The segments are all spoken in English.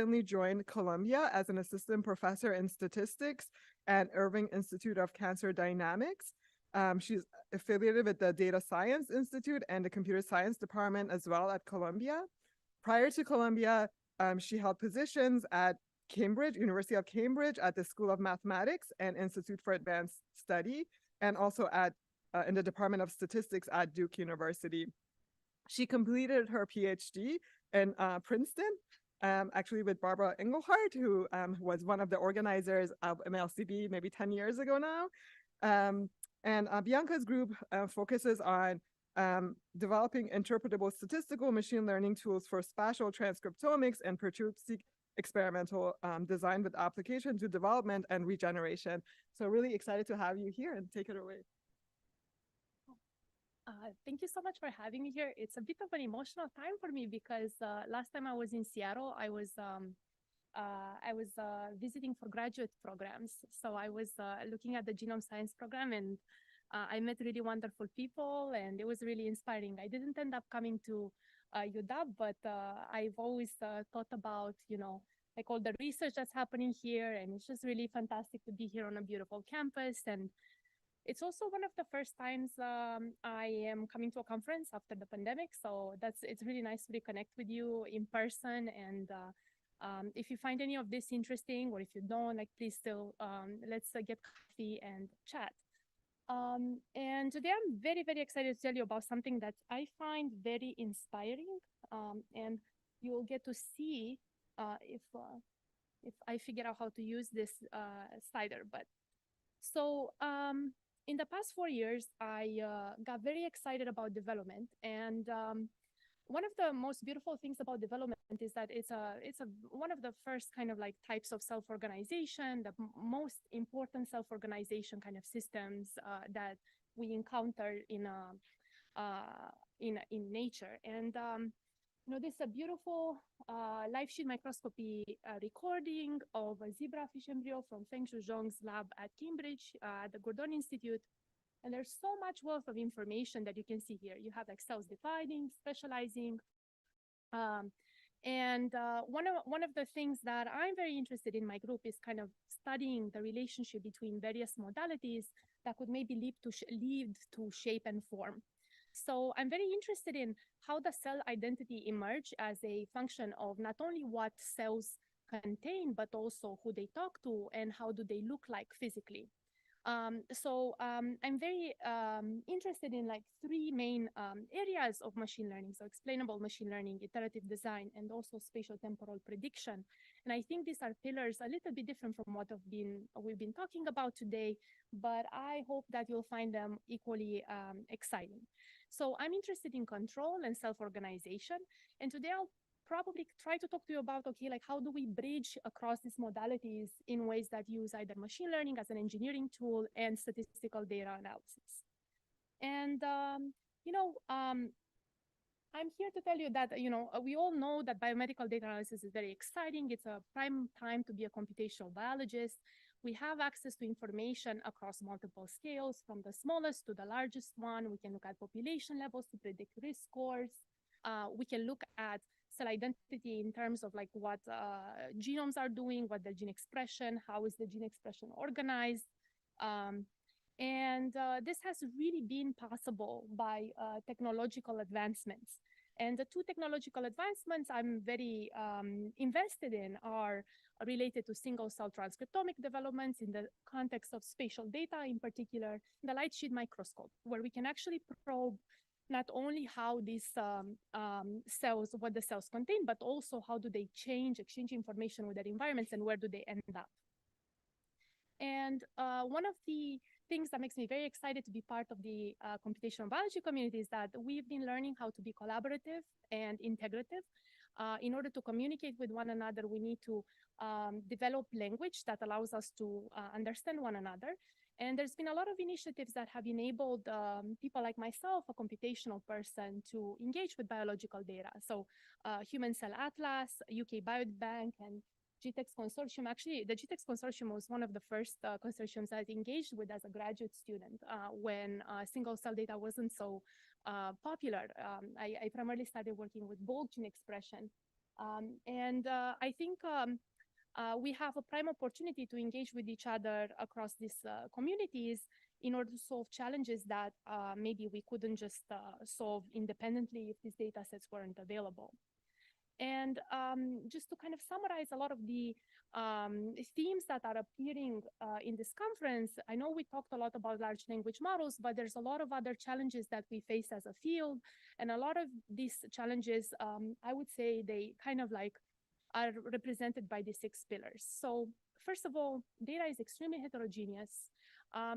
recently joined Columbia as an assistant professor in statistics at Irving Institute of Cancer Dynamics. She's affiliated with the Data Science Institute and the Computer Science Department as well at Columbia. Prior to Columbia, she held positions at Cambridge, University of Cambridge, at the School of Mathematics and Institute for Advanced Study, and also at in the Department of Statistics at Duke University. She completed her PhD in Princeton, actually with Barbara Engelhardt, who was one of the organizers of MLCB maybe 10 years ago now. And Bianca's group focuses on developing interpretable statistical machine learning tools for spatial transcriptomics and perturbe-seq experimental design with application to development and regeneration. So really excited to have you here and take it away. Thank you so much for having me here. It's a bit of an emotional time for me because last time I was in Seattle, I was visiting for graduate programs. So I was looking at the genome science program, and I met really wonderful people, and it was really inspiring. I didn't end up coming to UW, but I've always thought about, like all the research that's happening here, and it's just really fantastic to be here on a beautiful campus. And it's also one of the first times I am coming to a conference after the pandemic. So it's really nice to reconnect with you in person. And if you find any of this interesting, or if you don't, like, please still, let's get coffee and chat. And today I'm very, very excited to tell you about something that I find very inspiring. And you'll get to see if I figure out how to use this slider. But so in the past 4 years, I got very excited about development. And one of the most beautiful things about development is that it's one of the first kind of like types of self-organization, the most important self-organization kind of systems that we encounter in nature. And this is a beautiful live sheet microscopy recording of a zebrafish embryo from Feng-Shu Zhong's lab at Cambridge at the Gordon Institute. And there's so much wealth of information that you can see here. You have like cells dividing, specializing. And one of the things that I'm very interested in my group is kind of studying the relationship between various modalities that could maybe lead to shape and form. So I'm very interested in how the cell identity emerge as a function of not only what cells contain, but also who they talk to and how do they look like physically. So I'm very interested in like three main areas of machine learning. So explainable machine learning, iterative design, and also spatial temporal prediction. And I think these are pillars a little bit different from what we've been talking about today, but I hope that you'll find them equally exciting. So I'm interested in control and self-organization. And today I'll probably try to talk to you about, okay, like how do we bridge across these modalities in ways that use either machine learning as an engineering tool and statistical data analysis. And, I'm here to tell you that, we all know that biomedical data analysis is very exciting. It's a prime time to be a computational biologist. We have access to information across multiple scales, from the smallest to the largest one. We can look at population levels to predict risk scores. We can look at cell identity in terms of like what genomes are doing, what the gene expression, how is the gene expression organized. And this has really been possible by technological advancements. And the two technological advancements I'm very invested in are related to single-cell transcriptomic developments in the context of spatial data, in particular, the light sheet microscope, where we can actually probe not only how these cells, what the cells contain, but also how do they exchange information with their environments, and where do they end up. And one of the things that makes me very excited to be part of the computational biology community is that we've been learning how to be collaborative and integrative. In order to communicate with one another, we need to develop language that allows us to understand one another. And there's been a lot of initiatives that have enabled people like myself, a computational person, to engage with biological data. So Human Cell Atlas, UK Biobank, and GTEx Consortium. Actually, the GTEx Consortium was one of the first consortiums I engaged with as a graduate student when single cell data wasn't so popular. I primarily started working with bulk gene expression I think we have a prime opportunity to engage with each other across these communities in order to solve challenges that maybe we couldn't just solve independently if these data sets weren't available. And just to kind of summarize a lot of the themes that are appearing in this conference, I know we talked a lot about large language models, but there's a lot of other challenges that we face as a field. And a lot of these challenges, I would say they kind of like are represented by the 6 pillars. So first of all, data is extremely heterogeneous.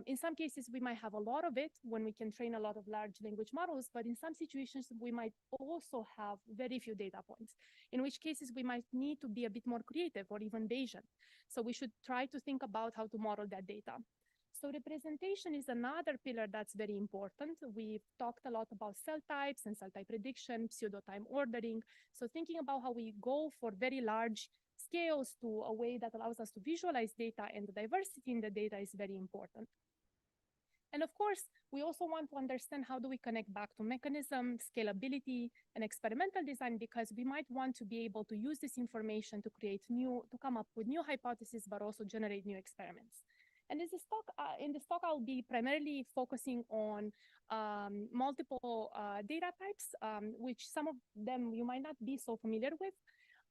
In some cases, we might have a lot of it when we can train a lot of large language models, but in some situations, we might also have very few data points, in which cases we might need to be a bit more creative or even Bayesian. So we should try to think about how to model that data. So representation is another pillar that's very important. We've talked a lot about cell types and cell type prediction, pseudo-time ordering. So thinking about how we go for very large scales to a way that allows us to visualize data and the diversity in the data is very important. And of course, we also want to understand how do we connect back to mechanism, scalability, and experimental design, because we might want to be able to use this information to come up with new hypotheses, but also generate new experiments. And in this talk, I'll be primarily focusing on multiple data types, which some of them you might not be so familiar with.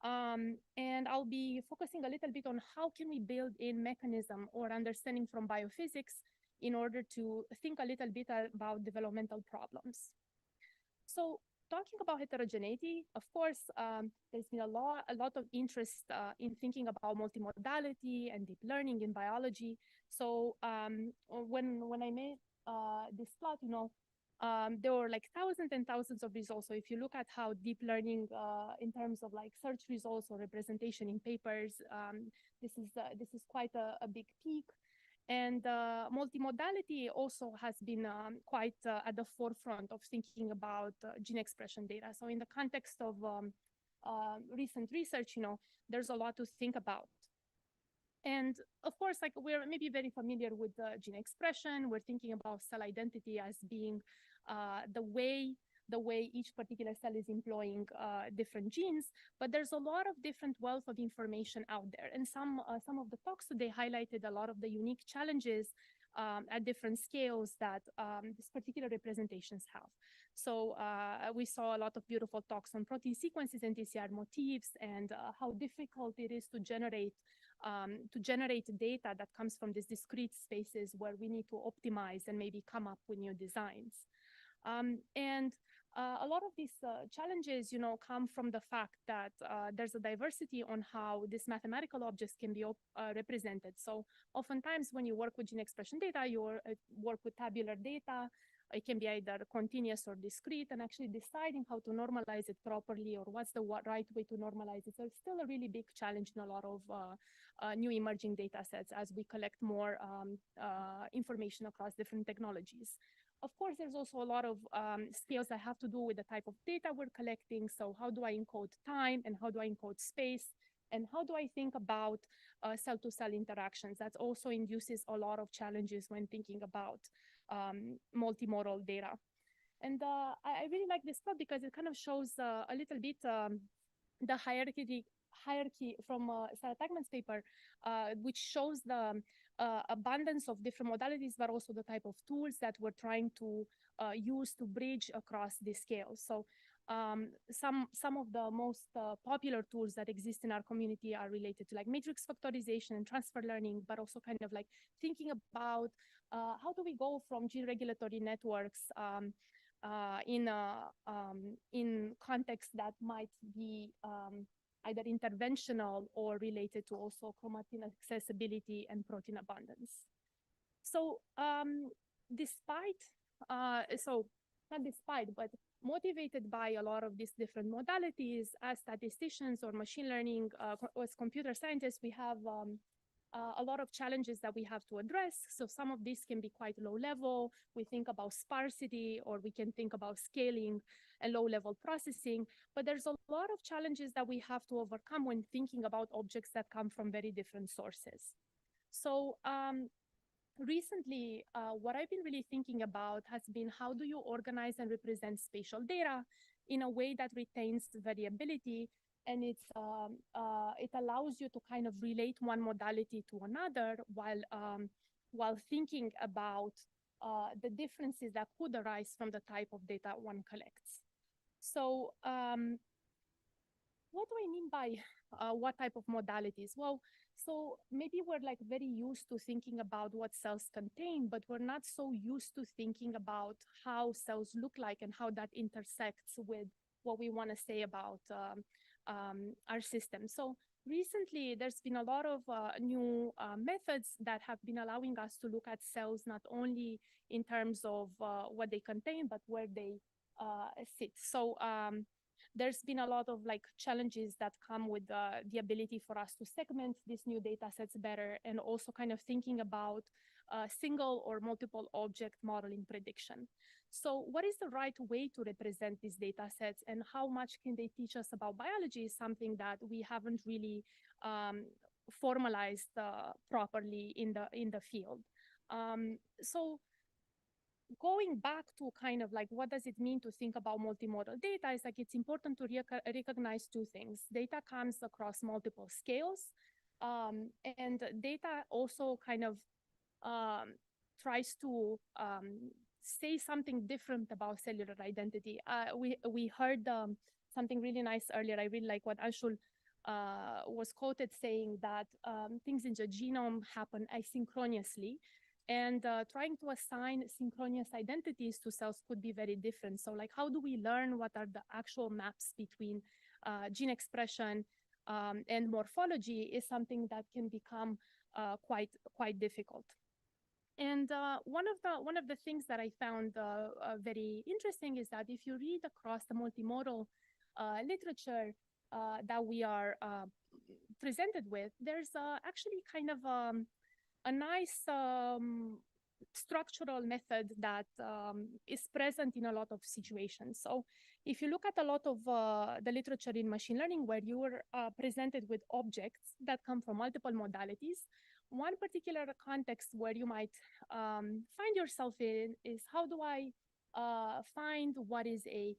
And I'll be focusing a little bit on how can we build in mechanism or understanding from biophysics in order to think a little bit about developmental problems. So talking about heterogeneity, of course, there's been a lot of interest in thinking about multimodality and deep learning in biology. So when I made this plot, there were like thousands and thousands of results. So if you look at how deep learning in terms of like search results or representation in papers, this is quite a big peak. And multimodality also has been quite at the forefront of thinking about gene expression data. So in the context of recent research, there's a lot to think about. And of course, like we're maybe very familiar with gene expression. We're thinking about cell identity as being the way each particular cell is employing different genes, but there's a lot of different wealth of information out there. And some of the talks today highlighted a lot of the unique challenges at different scales that these particular representations have. So we saw a lot of beautiful talks on protein sequences and TCR motifs and how difficult it is to generate data that comes from these discrete spaces where we need to optimize and maybe come up with new designs. And a lot of these challenges, come from the fact that there's a diversity on how these mathematical objects can be represented. So oftentimes when you work with gene expression data, you work with tabular data. It can be either continuous or discrete, and actually deciding how to normalize it properly or what's the right way to normalize it. So it's still a really big challenge in a lot of new emerging data sets as we collect more information across different technologies. Of course, there's also a lot of scales that have to do with the type of data we're collecting. So how do I encode time and how do I encode space? And how do I think about cell-to-cell interactions? That also induces a lot of challenges when thinking about multimodal data. And I really like this plot because it kind of shows a little bit the hierarchy from Sarah Tagman's paper, which shows the abundance of different modalities, but also the type of tools that we're trying to use to bridge across the scales. So some of the most popular tools that exist in our community are related to like matrix factorization and transfer learning, but also kind of like thinking about how do we go from gene regulatory networks in context that might be either interventional or related to also chromatin accessibility and protein abundance. So but motivated by a lot of these different modalities, as statisticians or machine learning, or as computer scientists, we have a lot of challenges that we have to address. So some of these can be quite low level. We think about sparsity, or we can think about scaling and low level processing, but there's a lot of challenges that we have to overcome when thinking about objects that come from very different sources. So recently, what I've been really thinking about has been how do you organize and represent spatial data in a way that retains variability and it allows you to kind of relate one modality to another while thinking about the differences that could arise from the type of data one collects. So what do I mean by what type of modalities? Well, so maybe we're like very used to thinking about what cells contain, but we're not so used to thinking about how cells look like and how that intersects with what we want to say about our system. So recently, there's been a lot of new methods that have been allowing us to look at cells not only in terms of what they contain, but where they sit. So there's been a lot of like challenges that come with the ability for us to segment these new data sets better, and also kind of thinking about single or multiple object modeling prediction. So what is the right way to represent these data sets, and how much can they teach us about biology is something that we haven't really formalized properly in the field. So going back to kind of like what does it mean to think about multimodal data is like it's important to recognize two things. Data comes across multiple scales, and data also kind of tries to say something different about cellular identity. We heard something really nice earlier. I really like what Anshul was quoted saying that things in the genome happen asynchronously. And trying to assign synchronous identities to cells could be very different. So like, how do we learn what are the actual maps between gene expression and morphology is something that can become quite difficult. And one of the things that I found very interesting is that if you read across the multimodal literature that we are presented with, there's actually kind of a nice structural method that is present in a lot of situations. So if you look at a lot of the literature in machine learning where you are presented with objects that come from multiple modalities, one particular context where you might find yourself in is how do I find what is a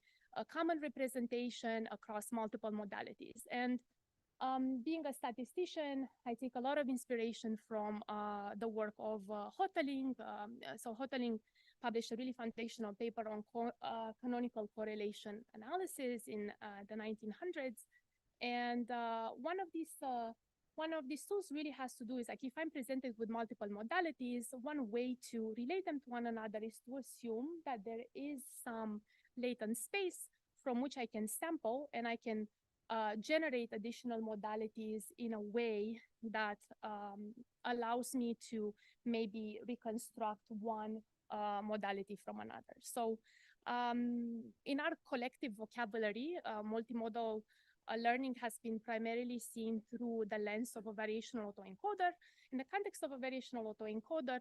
common representation across multiple modalities? And being a statistician, I take a lot of inspiration from the work of Hoteling. So Hoteling published a really foundational paper on canonical correlation analysis in the 1900s. And one of these tools really has to do is like, if I'm presented with multiple modalities, one way to relate them to one another is to assume that there is some latent space from which I can sample, and I can generate additional modalities in a way that allows me to maybe reconstruct one modality from another. So in our collective vocabulary, multimodal learning has been primarily seen through the lens of a variational autoencoder. In the context of a variational autoencoder,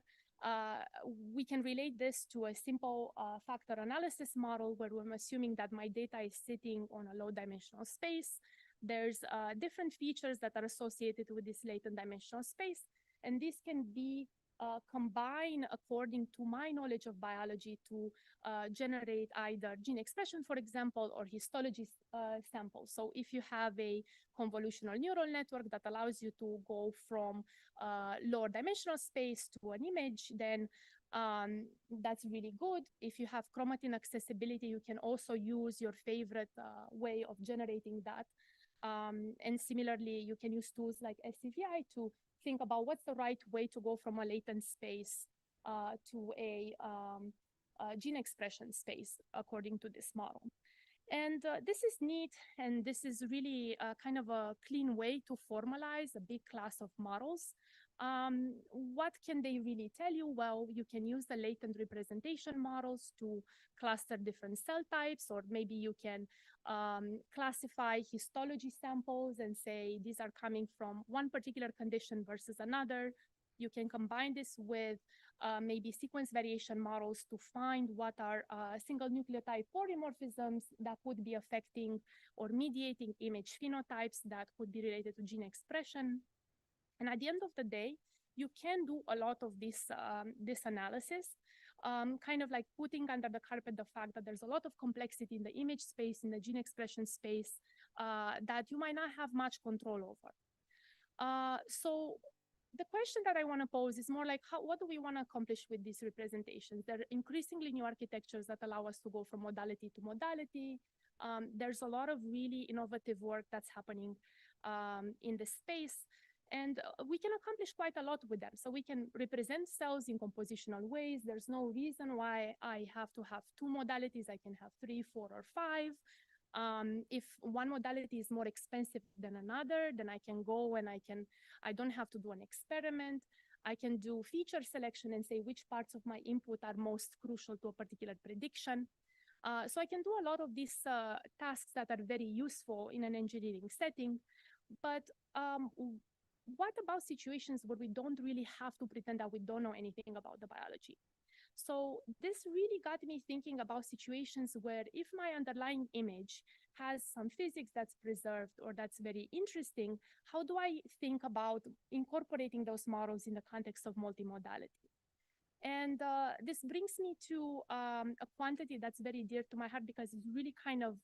we can relate this to a simple factor analysis model where I'm assuming that my data is sitting on a low dimensional space. There's different features that are associated with this latent dimensional space, and this can be combined according to my knowledge of biology to generate either gene expression, for example, or histology samples. So if you have a convolutional neural network that allows you to go from lower dimensional space to an image, then that's really good. If you have chromatin accessibility, you can also use your favorite way of generating that. And similarly, you can use tools like SCVI to think about what's the right way to go from a latent space to a gene expression space according to this model. And this is neat, and this is really kind of a clean way to formalize a big class of models. What can they really tell you? Well, you can use the latent representation models to cluster different cell types, or maybe you can classify histology samples and say these are coming from one particular condition versus another. You can combine this with maybe sequence variation models to find what are single nucleotide polymorphisms that could be affecting or mediating image phenotypes that could be related to gene expression. And at the end of the day, you can do a lot of this analysis kind of like putting under the carpet the fact that there's a lot of complexity in the image space, in the gene expression space, that you might not have much control over. So the question that I want to pose is more like, what do we want to accomplish with these representations? There are increasingly new architectures that allow us to go from modality to modality. There's a lot of really innovative work that's happening in the space, and we can accomplish quite a lot with them. So we can represent cells in compositional ways. There's no reason why I have to have two modalities. I can have 3, 4, or 5. If one modality is more expensive than another, then I can go and I don't have to do an experiment. I can do feature selection and say which parts of my input are most crucial to a particular prediction. So I can do a lot of these tasks that are very useful in an engineering setting. But what about situations where we don't really have to pretend that we don't know anything about the biology? So this really got me thinking about situations where if my underlying image has some physics that's preserved or that's very interesting, how do I think about incorporating those models in the context of multimodality? And this brings me to a quantity that's very dear to my heart because it really kind of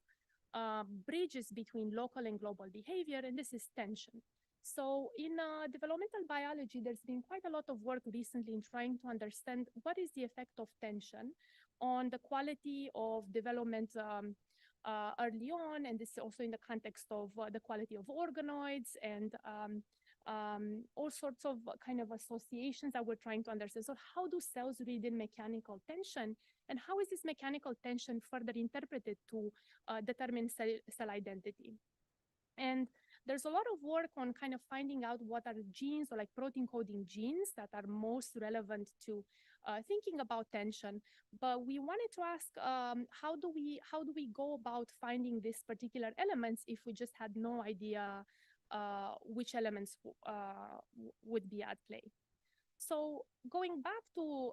bridges between local and global behavior, and this is tension. So in developmental biology, there's been quite a lot of work recently in trying to understand what is the effect of tension on the quality of development early on, and this is also in the context of the quality of organoids and all sorts of kind of associations that we're trying to understand. So how do cells read in mechanical tension, and how is this mechanical tension further interpreted to determine cell identity? And there's a lot of work on kind of finding out what are genes or like protein coding genes that are most relevant to thinking about tension. But we wanted to ask, how do we go about finding these particular elements if we just had no idea which elements would be at play? So going back to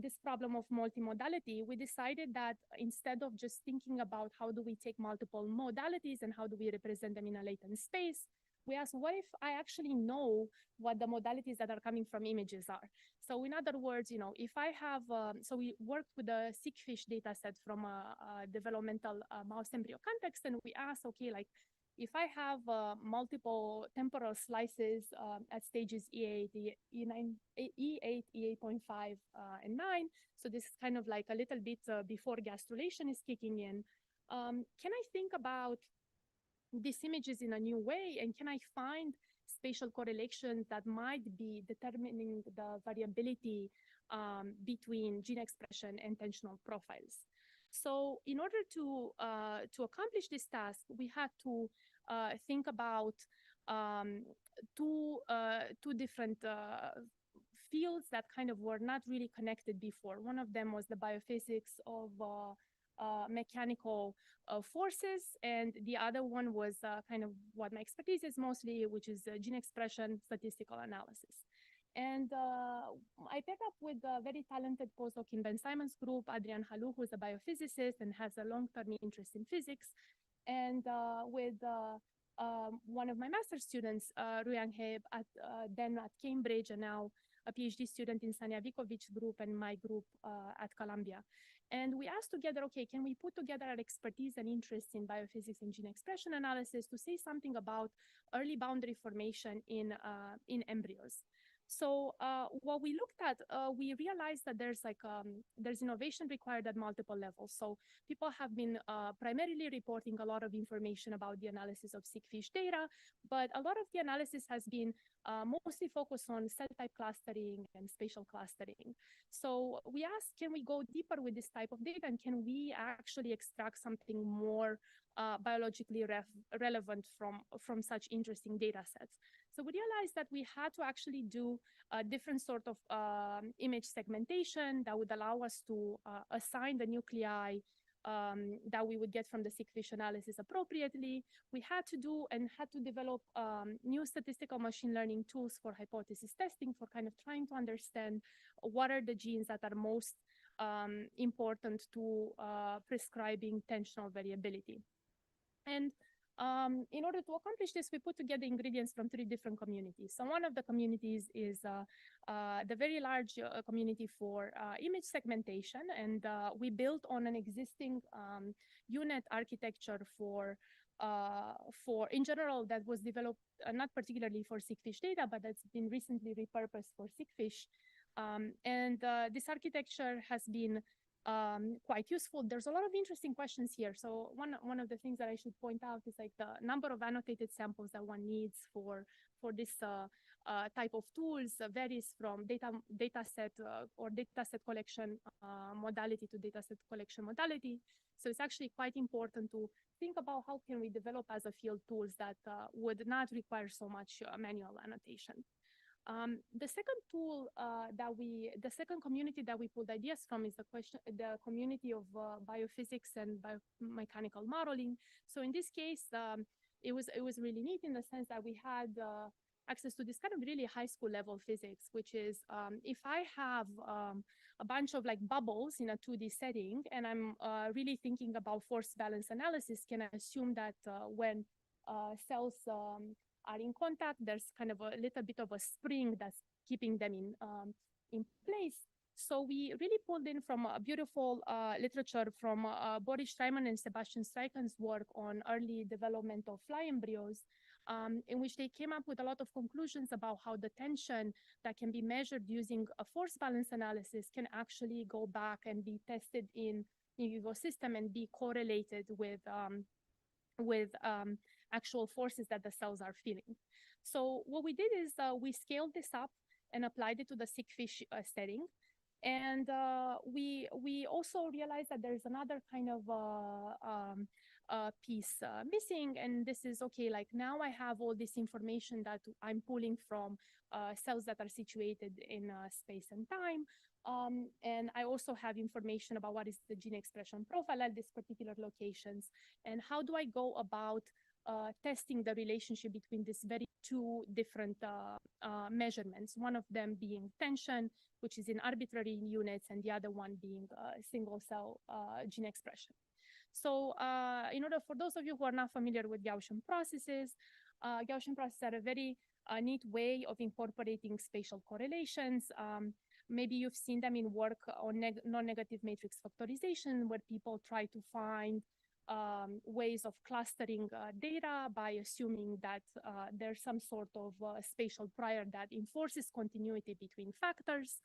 this problem of multimodality, we decided that instead of just thinking about how do we take multiple modalities and how do we represent them in a latent space, we asked, what if I actually know what the modalities that are coming from images are? So in other words, if I have, so we worked with a sickfish data set from a developmental mouse embryo context, and we asked, okay, like, if I have multiple temporal slices at stages E8, E9, E8, E8.5, and 9, so this is kind of like a little bit before gastrulation is kicking in, can I think about these images in a new way? And can I find spatial correlations that might be determining the variability between gene expression and tensional profiles? So in order to accomplish this task, we had to think about two different fields that kind of were not really connected before. One of them was the biophysics of mechanical forces, and the other one was kind of what my expertise is mostly, which is gene expression statistical analysis. And I paired up with a very talented postdoc in Ben Simon's group, Adrian Halou, who's a biophysicist and has a long-term interest in physics, and with one of my master's students, Ruyang He, then at Cambridge, and now a PhD student in Sanja Vikovic's group and my group at Columbia. And we asked together, okay, can we put together our expertise and interest in biophysics and gene expression analysis to say something about early boundary formation in embryos? So what we looked at, we realized that there's innovation required at multiple levels. So people have been primarily reporting a lot of information about the analysis of sickfish data, but a lot of the analysis has been mostly focused on cell type clustering and spatial clustering. So we asked, can we go deeper with this type of data, and can we actually extract something more biologically relevant from such interesting data sets? So we realized that we had to actually do a different sort of image segmentation that would allow us to assign the nuclei that we would get from the sickfish analysis appropriately. We had to develop new statistical machine learning tools for hypothesis testing, for kind of trying to understand what are the genes that are most important to prescribing tensional variability. And In order to accomplish this, we put together ingredients from 3 different communities. So one of the communities is the very large community for image segmentation, and we built on an existing UNet architecture for in general that was developed not particularly for sickfish data, but that's been recently repurposed for sickfish. This architecture has been quite useful. There's a lot of interesting questions here. So one of the things that I should point out is like the number of annotated samples that one needs for this type of tools varies from dataset or dataset collection modality to dataset collection modality. So it's actually quite important to think about how can we develop as a field tools that would not require so much manual annotation. The second tool the second community that we pulled ideas from is the community of biophysics and biomechanical modeling. So in this case, it was really neat in the sense that we had access to this kind of really high school level physics, which is if I have a bunch of like bubbles in a 2D setting, and I'm really thinking about force balance analysis, can I assume that when cells are in contact, there's kind of a little bit of a spring that's keeping them in place. So we really pulled in from a beautiful literature from Boris Streiman and Sebastian Streiken's work on early development of fly embryos, in which they came up with a lot of conclusions about how the tension that can be measured using a force balance analysis can actually go back and be tested in vivo system and be correlated with actual forces that the cells are feeling. So what we did is we scaled this up and applied it to the sickfish setting. And we also realized that there's another kind of piece missing. And this is, okay, like now I have all this information that I'm pulling from cells that are situated in space and time. And I also have information about what is the gene expression profile at these particular locations. And how do I go about testing the relationship between these very 2 different measurements, one of them being tension, which is in arbitrary units, and the other one being single cell gene expression. So in order, for those of you who are not familiar with Gaussian processes are a very neat way of incorporating spatial correlations. Maybe you've seen them in work on non-negative matrix factorization, where people try to find ways of clustering data by assuming that there's some sort of spatial prior that enforces continuity between factors.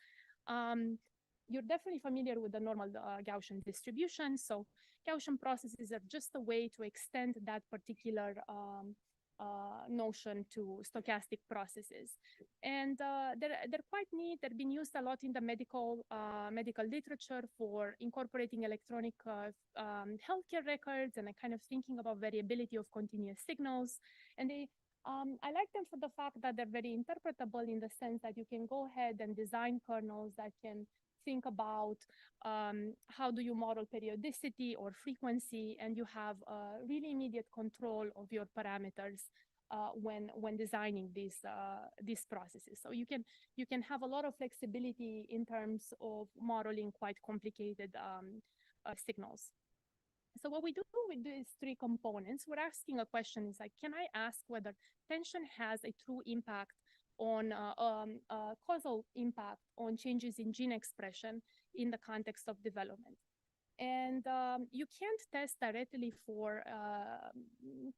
You're definitely familiar with the normal Gaussian distribution. So Gaussian processes are just a way to extend that particular notion to stochastic processes. And they're quite neat. They've been used a lot in the medical literature for incorporating electronic healthcare records and kind of thinking about variability of continuous signals. And I like them for the fact that they're very interpretable in the sense that you can go ahead and design kernels that can think about how do you model periodicity or frequency, and you have really immediate control of your parameters when designing these processes. So you can have a lot of flexibility in terms of modeling quite complicated signals. So what we do with these 3 components, we're asking a question is like, can I ask whether tension has a true impact on causal impact on changes in gene expression in the context of development? And you can't test directly for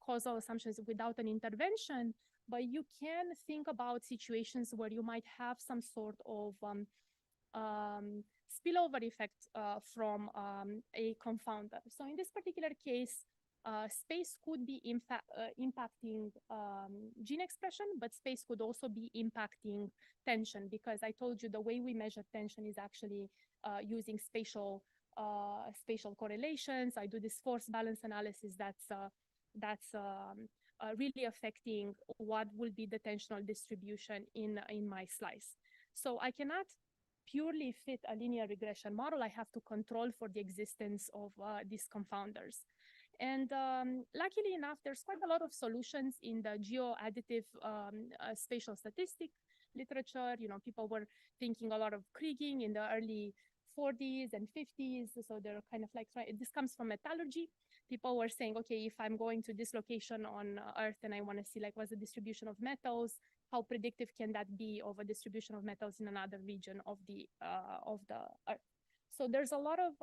causal assumptions without an intervention, but you can think about situations where you might have some sort of spillover effect from a confounder. So in this particular case, space could be impacting gene expression, but space could also be impacting tension, because I told you the way we measure tension is actually using spatial correlations. I do this force balance analysis that's really affecting what will be the tensional distribution in my slice. So I cannot purely fit a linear regression model. I have to control for the existence of these confounders. And luckily enough, there's quite a lot of solutions in the geo-additive spatial statistic literature. You know, people were thinking a lot of kriging in the early 40s and 50s. So they're kind of like, this comes from metallurgy. people were saying, okay, if I'm going to this location on Earth and I want to see like what's the distribution of metals, how predictive can that be of a distribution of metals in another region of the Earth? So there's a lot of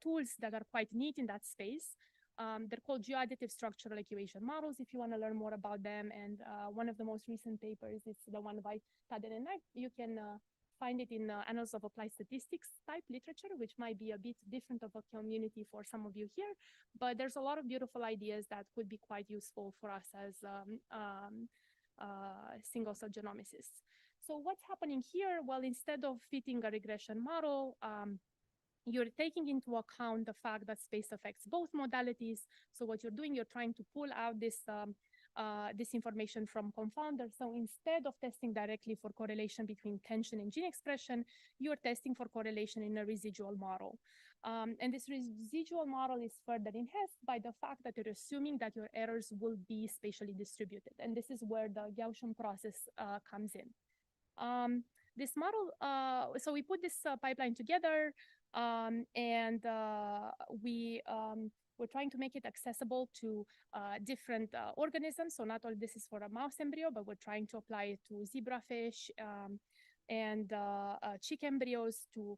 tools that are quite neat in that space. They're called geoadditive structural equation models if you want to learn more about them. And one of the most recent papers is the one by Tadden and Knight. You can find it in Annals of Applied Statistics type literature, which might be a bit different of a community for some of you here. But there's a lot of beautiful ideas that could be quite useful for us as single cell genomicists. So what's happening here? Well, instead of fitting a regression model, you're taking into account the fact that space affects both modalities. So what you're doing, you're trying to pull out this information from confounders. So instead of testing directly for correlation between tension and gene expression, you're testing for correlation in a residual model. And this residual model is further enhanced by the fact that you're assuming that your errors will be spatially distributed. And this is where the Gaussian process comes in. This model, so we put this pipeline together, and we're trying to make it accessible to different organisms. So not only this is for a mouse embryo, but we're trying to apply it to zebrafish and chick embryos to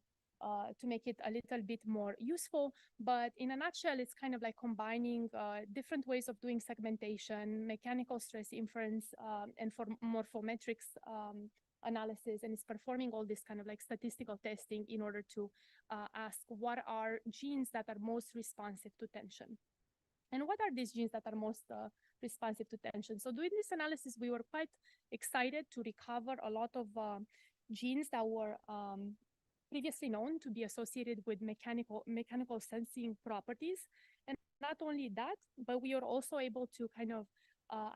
make it a little bit more useful. But in a nutshell, it's kind of like combining different ways of doing segmentation, mechanical stress inference, and for morphometrics analysis, and it's performing all this kind of like statistical testing in order to ask what are genes that are most responsive to tension. And what are these genes that are most responsive to tension? So doing this analysis, we were quite excited to recover a lot of genes that were previously known to be associated with mechanical sensing properties. And not only that, but we are also able to kind of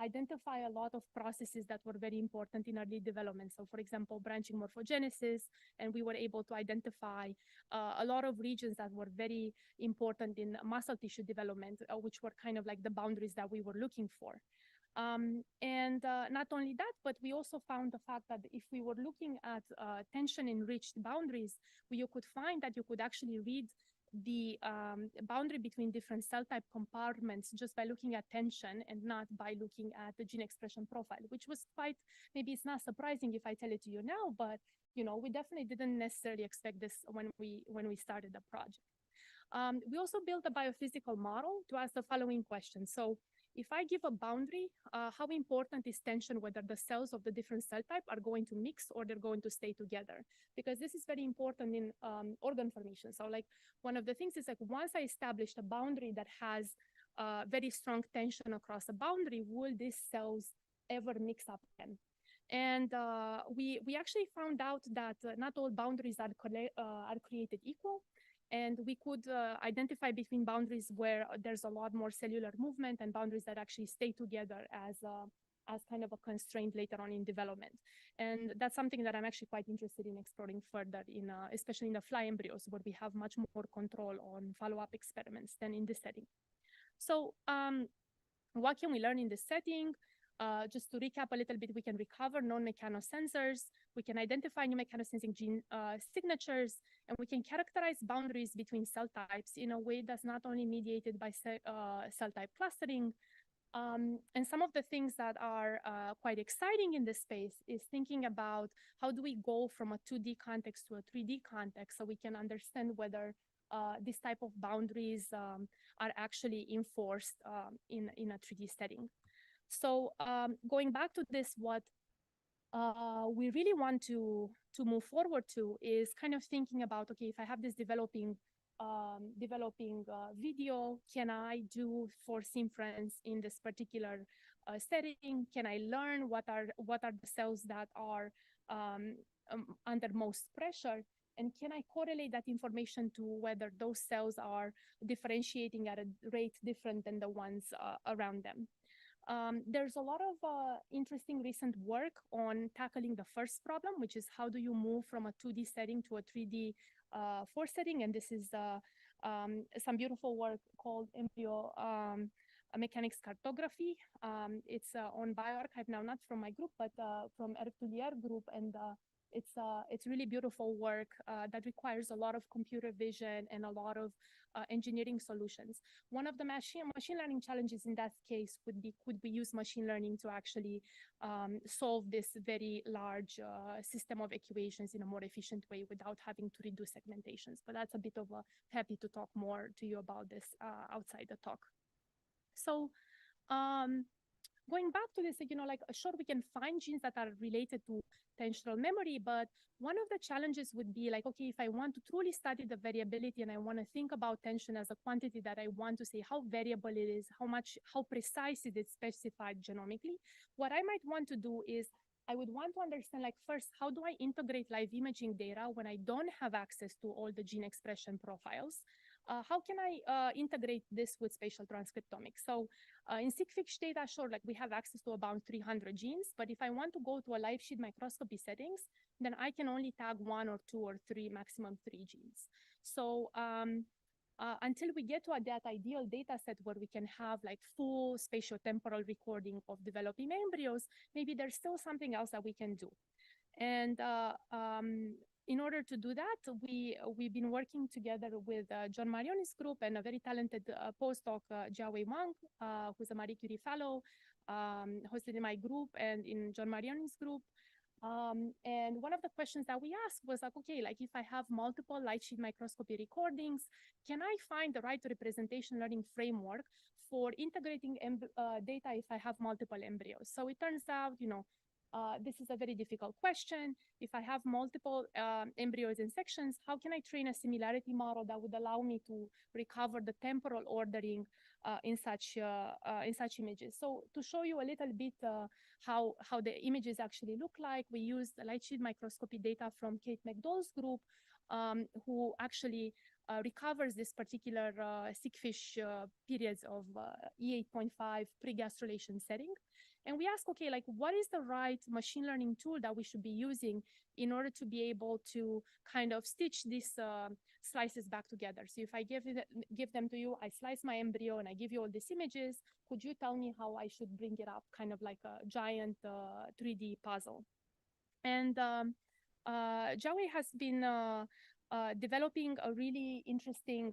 identify a lot of processes that were very important in early development. So for example, branching morphogenesis, and we were able to identify a lot of regions that were very important in muscle tissue development, which were kind of like the boundaries that we were looking for. And not only that, but we also found the fact that if we were looking at tension-enriched boundaries, you could find that you could actually read the boundary between different cell type compartments just by looking at tension and not by looking at the gene expression profile, which was quite, maybe it's not surprising if I tell it to you now, but you know, we definitely didn't necessarily expect this when we started the project. We also built a biophysical model to ask the following question. So if I give a boundary, how important is tension, whether the cells of the different cell type are going to mix or they're going to stay together? Because this is very important in organ formation. So like one of the things is like once I established a boundary that has very strong tension across a boundary, will these cells ever mix up again? And we actually found out that not all boundaries are created equal. And we could identify between boundaries where there's a lot more cellular movement and boundaries that actually stay together as kind of a constraint later on in development. And that's something that I'm actually quite interested in exploring further, in especially in the fly embryos, where we have much more control on follow-up experiments than in this setting. So what can we learn in this setting? Just to recap a little bit, we can recover known mechanosensors, we can identify new mechanosensing gene signatures, and we can characterize boundaries between cell types in a way that's not only mediated by cell type clustering. And some of the things that are quite exciting in this space is thinking about how do we go from a 2D context to a 3D context so we can understand whether this type of boundaries are actually enforced in a 3D setting. So going back to this, what we really want to move forward to is kind of thinking about, okay, if I have this developing video, can I do force inference in this particular setting? Can I learn what are the cells that are under most pressure? And can I correlate that information to whether those cells are differentiating at a rate different than the ones around them? There's a lot of interesting recent work on tackling the first problem, which is how do you move from a 2D setting to a 3D force setting? And this is some beautiful work called embryo mechanics cartography. It's on bioRxiv now, not from my group, but from Hervé Tullier group. And it's really beautiful work that requires a lot of computer vision and a lot of engineering solutions. One of the machine learning challenges in that case would be, could we use machine learning to actually solve this very large system of equations in a more efficient way without having to redo segmentations. But that's a bit of a, happy to talk more to you about this outside the talk. So going back to this, like, sure, we can find genes that are related to tensional memory, but one of the challenges would be like, okay, if I want to truly study the variability and I want to think about tension as a quantity that I want to say how variable it is, how precise it is specified genomically, what I might want to do is I would want to understand, like, first, how do I integrate live imaging data when I don't have access to all the gene expression profiles? How can I integrate this with spatial transcriptomics? So in seq-FISH data, sure, like we have access to about 300 genes, but if I want to go to a live sheet microscopy settings, then I can only tag 1 or 2 or 3, maximum 3 genes. So until we get to that ideal data set where we can have like full spatiotemporal recording of developing embryos, maybe there's still something else that we can do. And in order to do that, we've been working together with John Marioni's group and a very talented postdoc, Jiawei Wang, who's a Marie Curie fellow, hosted in my group and in John Marioni's group. And one of the questions that we asked was like, okay, like if I have multiple light sheet microscopy recordings, can I find the right representation learning framework for integrating data if I have multiple embryos? So it turns out, this is a very difficult question. If I have multiple embryos in sections, how can I train a similarity model that would allow me to recover the temporal ordering in such images? So to show you a little bit how the images actually look like, we used the light sheet microscopy data from Kate McDowell's group, who actually recovers this particular seq-FISH periods of E8.5 pre-gastrulation setting. And we ask, okay, like what is the right machine learning tool that we should be using in order to be able to kind of stitch these slices back together? So if I give them to you, I slice my embryo and I give you all these images, could you tell me how I should bring it up, kind of like a giant 3D puzzle? And Jiawei has been developing a really interesting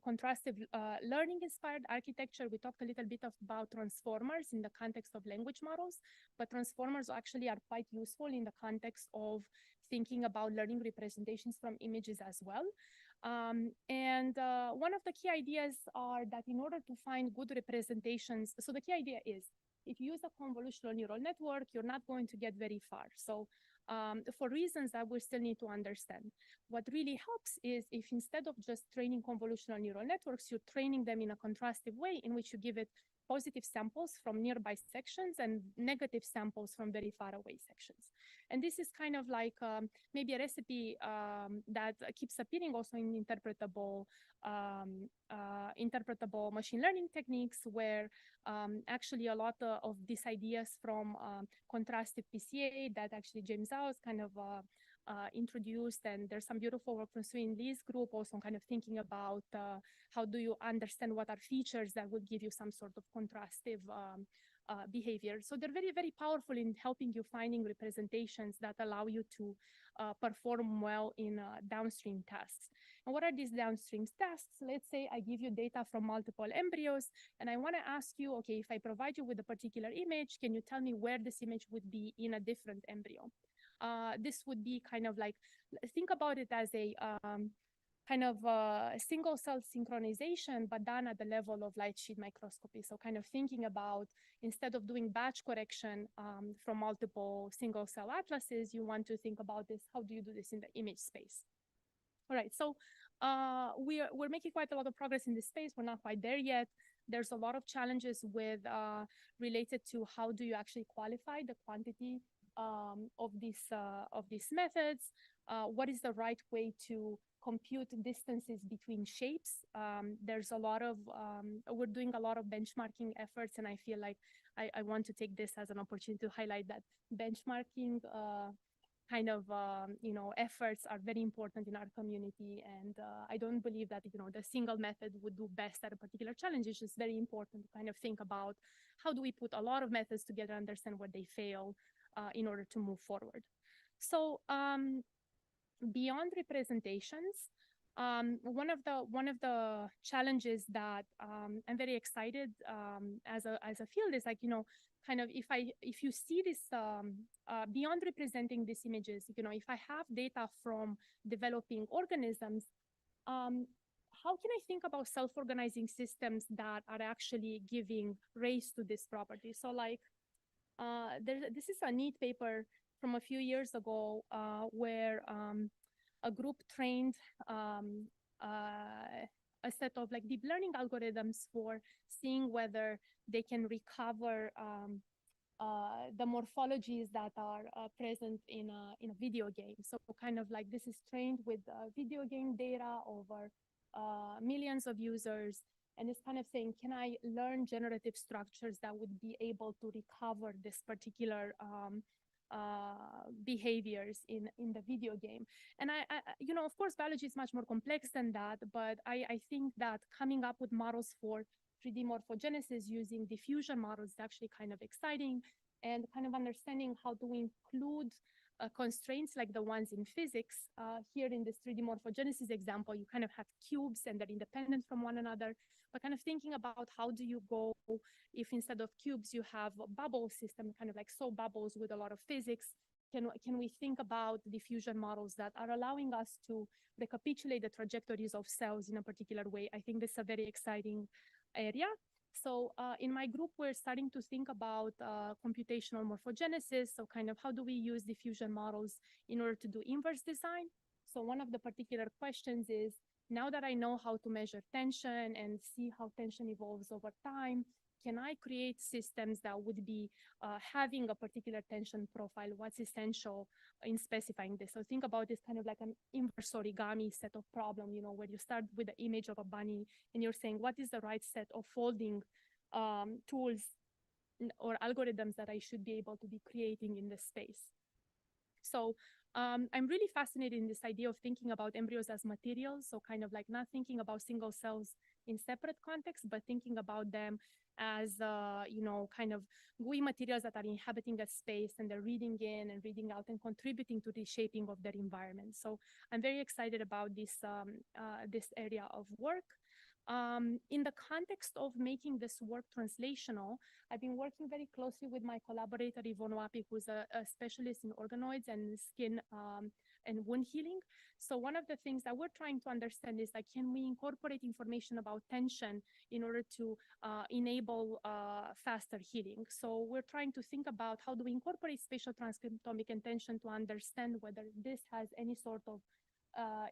contrastive learning-inspired architecture. We talked a little bit about transformers in the context of language models, but transformers actually are quite useful in the context of thinking about learning representations from images as well. And one of the key ideas are that in order to find good representations, so the key idea is, if you use a convolutional neural network, you're not going to get very far. So for reasons that we still need to understand, what really helps is if instead of just training convolutional neural networks, you're training them in a contrastive way in which you give it positive samples from nearby sections and negative samples from very far away sections. And this is kind of like maybe a recipe that keeps appearing also in interpretable machine learning techniques, where actually a lot of these ideas from contrastive PCA that actually James Zhao is kind of introduced, and there's some beautiful work from Sue Lee's group also kind of thinking about how do you understand what are features that would give you some sort of contrastive behavior. So they're very, very powerful in helping you finding representations that allow you to perform well in downstream tasks. And what are these downstream tasks? Let's say I give you data from multiple embryos, and I want to ask you, okay, if I provide you with a particular image, can you tell me where this image would be in a different embryo? This would be kind of like, think about it as a kind of single cell synchronization, but done at the level of light sheet microscopy. So kind of thinking about, instead of doing batch correction from multiple single cell atlases, you want to think about this, how do you do this in the image space? All right, so we're making quite a lot of progress in this space. We're not quite there yet. There's a lot of challenges with related to how do you actually qualify the quantity of these methods. What is the right way to compute distances between shapes? There's a lot of, we're doing a lot of benchmarking efforts, and I feel like I want to take this as an opportunity to highlight that benchmarking kind of, efforts are very important in our community. And I don't believe that, the single method would do best at a particular challenge. It's just very important to kind of think about how do we put a lot of methods together, understand where they fail in order to move forward. So beyond representations, One of the challenges that I'm very excited as a field is like, you know, kind of if you see this beyond representing these images, you know, if I have data from developing organisms, how can I think about self-organizing systems that are actually giving race to this property? So like, this is a neat paper from a few years ago where a group trained a set of like deep learning algorithms for seeing whether they can recover the morphologies that are present in a video game. So kind of like this is trained with video game data over millions of users. And it's kind of saying, can I learn generative structures that would be able to recover this particular behaviors in the video game? And you know, of course, biology is much more complex than that, but I think that coming up with models for 3D morphogenesis using diffusion models is actually kind of exciting, and kind of understanding how to include constraints like the ones in physics. Here in this 3D morphogenesis example, you kind of have cubes and they're independent from one another, but kind of thinking about how do you go if instead of cubes you have a bubble system, kind of like soap bubbles with a lot of physics. Can we think about diffusion models that are allowing us to recapitulate the trajectories of cells in a particular way? I think this is a very exciting area. So in my group, we're starting to think about computational morphogenesis. So kind of how do we use diffusion models in order to do inverse design? So one of the particular questions is, now that I know how to measure tension and see how tension evolves over time, can I create systems that would be having a particular tension profile? What's essential in specifying this? So think about this kind of like an inverse origami set of problem, you know, where you start with the image of a bunny and you're saying, what is the right set of folding tools or algorithms that I should be able to be creating in this space? So I'm really fascinated in this idea of thinking about embryos as materials. So kind of like not thinking about single cells in separate contexts, but thinking about them as, you know, kind of gooey materials that are inhabiting a space and they're reading in and reading out and contributing to the shaping of their environment. So I'm very excited about this, this area of work. In the context of making this work translational, I've been working very closely with my collaborator, Yvonne Wapi, who's a specialist in organoids and skin and wound healing. So one of the things that we're trying to understand is like, can we incorporate information about tension in order to enable faster healing? So we're trying to think about how do we incorporate spatial transcriptomic and tension to understand whether this has any sort of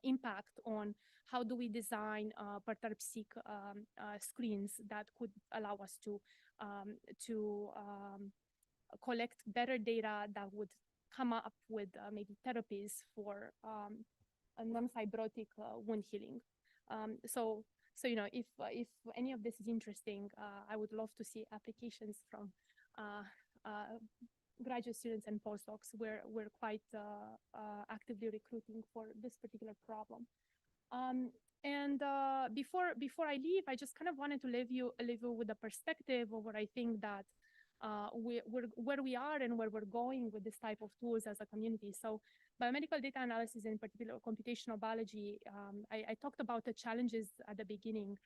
impact on how do we design perturb-seq screens that could allow us to collect better data that would come up with maybe therapies for a non-fibrotic wound healing. So you know, if any of this is interesting, I would love to see applications from graduate students and postdocs. We're quite actively recruiting for this particular problem. Before I leave, I just kind of wanted to leave you with a perspective of what I think that where we are and where we're going with this type of tools as a community. So biomedical data analysis, in particular computational biology, I talked about the challenges at the beginning.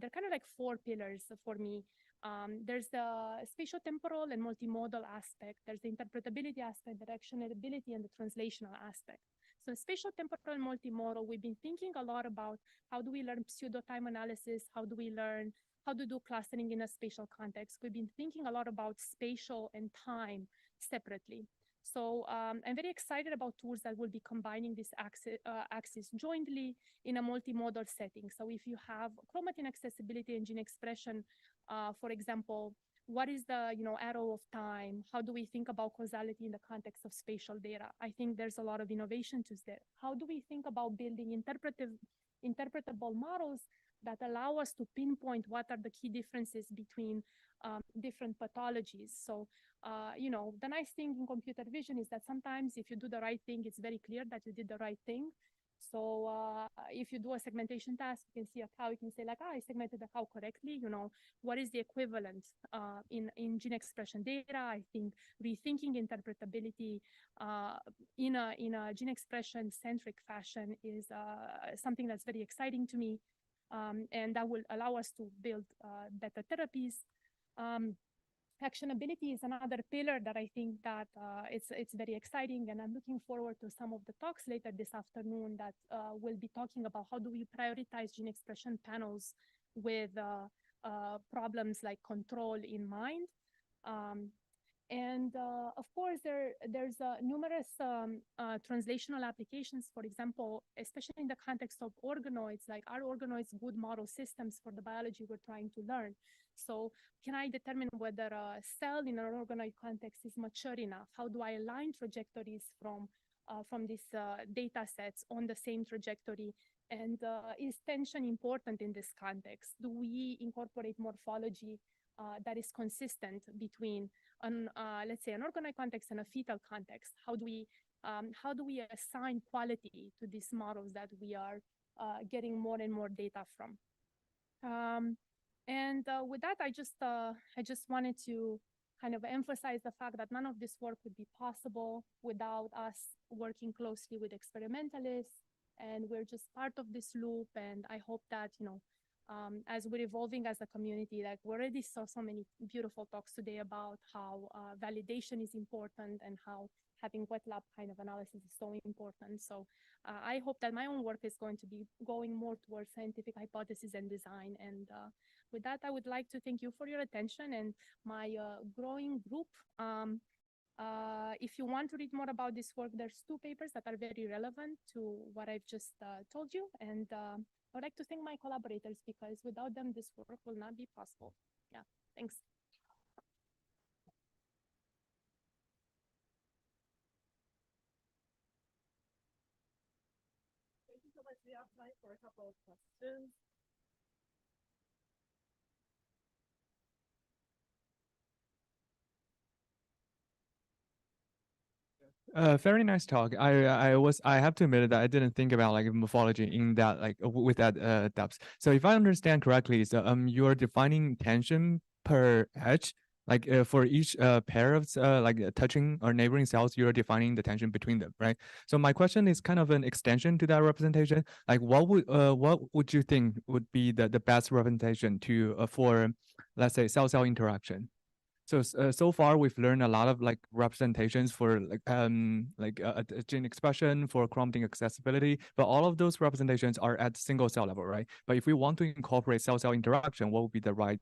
They're kind of like four pillars for me. There's the spatiotemporal and multimodal aspect. There's the interpretability aspect, the actionability, and the translational aspect. So spatiotemporal and multimodal, we've been thinking a lot about how do we learn pseudo-time analysis, how do we learn how to do clustering in a spatial context. We've been thinking a lot about spatial and time separately. So I'm very excited about tools that will be combining this axis jointly in a multimodal setting. So if you have chromatin accessibility and gene expression, for example, what is the arrow of time? How do we think about causality in the context of spatial data? I think there's a lot of innovation to there. How do we think about building interpretable models that allow us to pinpoint what are the key differences between different pathologies? So, the nice thing in computer vision is that sometimes if you do the right thing, it's very clear that you did the right thing. So if you do a segmentation task, you can see a cow, you can say like, I segmented the cow correctly. What is the equivalent in gene expression data? I think rethinking interpretability in a gene expression centric fashion is something that's very exciting to me. And that will allow us to build better therapies. Actionability is another pillar that I think that it's very exciting, and I'm looking forward to some of the talks later this afternoon that will be talking about how do we prioritize gene expression panels with problems like control in mind. And of course, there's numerous translational applications. For example, especially in the context of organoids, like are organoids good model systems for the biology we're trying to learn? So can I determine whether a cell in an organoid context is mature enough? How do I align trajectories from these data sets on the same trajectory? And is tension important in this context? Do we incorporate morphology that is consistent between let's say an organoid context and a fetal context? How do we assign quality to these models that we are getting more and more data from? And with that, I just wanted to kind of emphasize the fact that none of this work would be possible without us working closely with experimentalists, and we're just part of this loop. And I hope that as we're evolving as a community, like we already saw so many beautiful talks today about how validation is important and how having wet lab kind of analysis is so important. So I hope that my own work is going to be going more towards scientific hypothesis and design. And with that, I would like to thank you for your attention and my growing group. If you want to read more about this work, there's 2 papers that are very relevant to what I've just told you. And I'd like to thank my collaborators because without them, this work will not be possible. Yeah, thanks. Thank you so much. We have time for a couple of questions. Very nice talk. I have to admit that I didn't think about like morphology in that like with that depth. So if I understand correctly, so you're defining tension per edge, like for each pair of like touching or neighboring cells, you're defining the tension between them, right? So my question is kind of an extension to that representation. Like what would you think would be the best representation to for let's say cell-cell interaction? So so far we've learned a lot of like representations for like a gene expression for chromatin accessibility, but all of those representations are at single cell level, right? But if we want to incorporate cell-cell interaction, what would be the right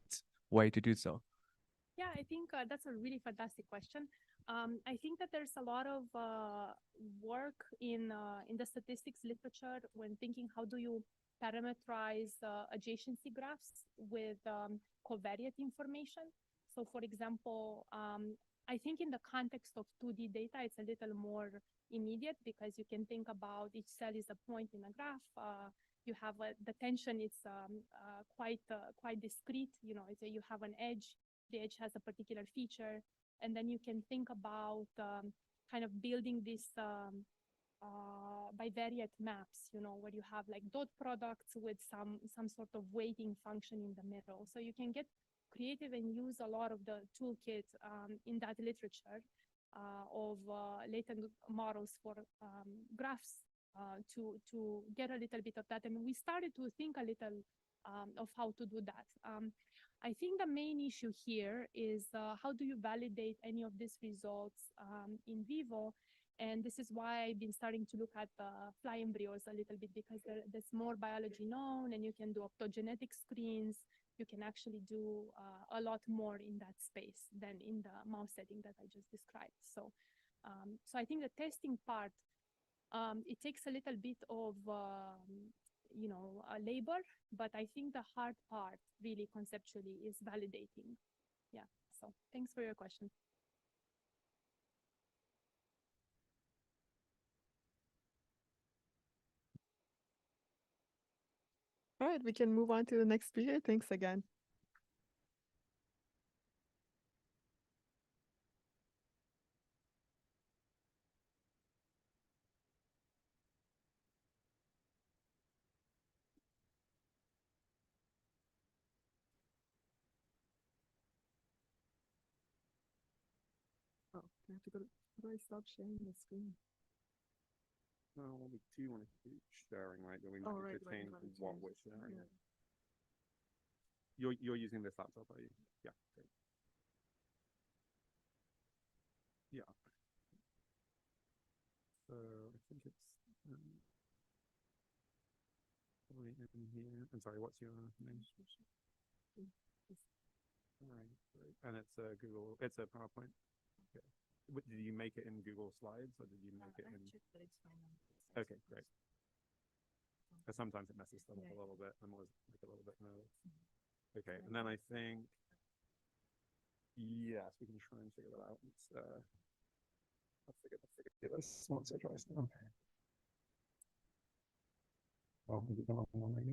way to do so? Yeah, I think that's a really fantastic question. I think that there's a lot of work in the statistics literature when thinking how do you parameterize adjacency graphs with covariate information. So for example, I think in the context of 2D data, it's a little more immediate because you can think about each cell is a point in a graph. You have the tension, it's quite discrete. You have an edge, the edge has a particular feature, and then you can think about kind of building this bivariate maps, where you have like dot products with some sort of weighting function in the middle. So you can get creative and use a lot of the toolkit in that literature of latent models for graphs to get a little bit of that. And we started to think a little of how to do that. I think the main issue here is how do you validate any of these results in vivo? And this is why I've been starting to look at fly embryos a little bit because there's more biology known, and you can do optogenetic screens. You can actually do a lot more in that space than in the mouse setting that I just described. So I think the testing part, it takes a little bit of labor, but I think the hard part really conceptually is validating. Yeah, so thanks for your question. All right, we can move on to the next speaker. Thanks again. Oh, I have to go to, how do I stop sharing the screen? No, we do want to keep sharing, right? But we Oh, might right, need to right, change right, what change. we're sharing. Yeah. You're using this laptop, are you? Yeah. Great. Yeah. So I think it's probably in here. I'm sorry, what's your name? All right, great. And it's a Google, it's a PowerPoint. Okay. Did you make it in Google Slides or did you make it in? Okay, great. Because sometimes it messes stuff up a little bit. I'm always like a little bit nervous. Okay, and then I think, yes, we can try and figure that out. It's, I'll figure this once I try some. Oh, is it the wrong one again?